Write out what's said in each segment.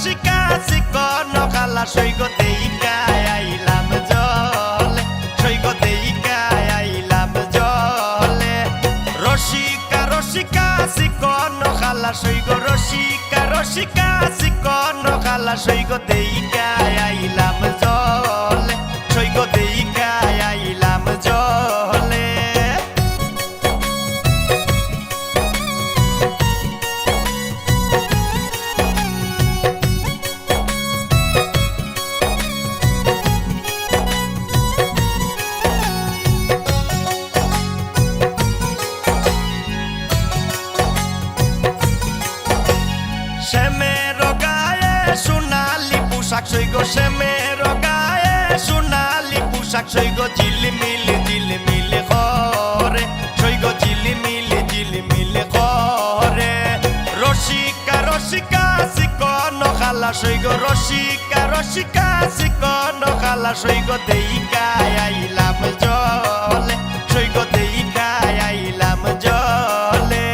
রসিকা চিকন খালা সৈগ দেইকায় আইলাম জলে সৈগ দেইকায় আইলাম জলে রসিকা রসিকা চিকন খালা সৈগ রসিকা রসিকা চিকন খালা সৈগ দেইকায় আইলাম জলে সৈগ দেইকায় আইলাম জলে শ্যামের গায়ে সোনালি পোশাক সৈগ শ্যামের গায়ে সোনালি পোশাক সৈগ ঝিলমিল ঝিলমিল করে সৈগ ঝিলমিল ঝিলমিল করে রসিকা রসিকা চিকন খালা সৈগ রসিকা রসিকা চিকন খালা সৈগ দেইকায় আইলাম জলে সৈগ দেইকায় আইলাম জলে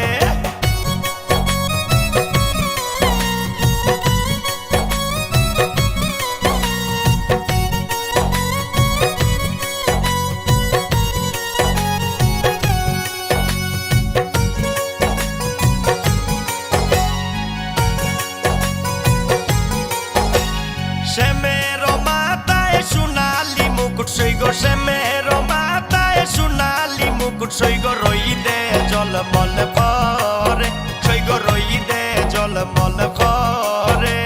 শ্যামের মাথায় সোনালি মুকুট সৈগ শ্যামের মাথায় সোনালি মুকুট সৈগ রইদে জলমল করে সৈগ রইদে জলমল করে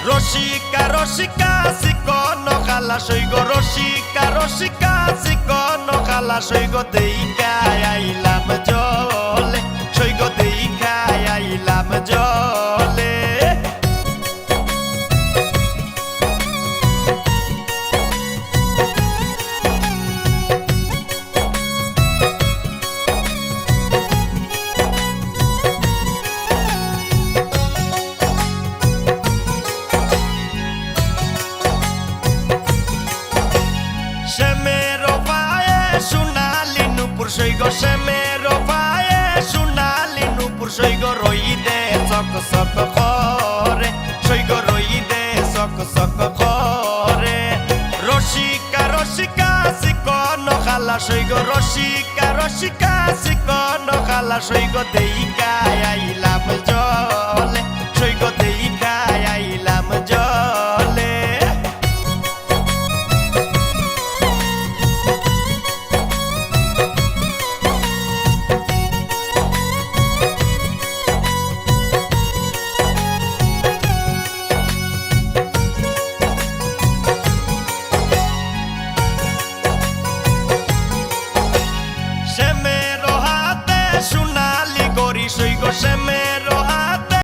রসিকা রসিকা চিকন খালা সৈগ রসিকা রসিকা চিকন খালা সৈগ দেইকায় আইলাম জলে সৈগ দেইকায় আইলাম জলে শ্যামের পায়ে সোনালি নুপুর সৈগ শ্যামের পায়ে সোনালি নুপুর সৈগ রইদে চক চক করে সৈগ রইদে চক চক করে রসিকা রসিকা চিকন খালা সৈগ রসিকা রসিকা চিকন খালা সৈগ দেইকায় আইলাম জলে সৈগ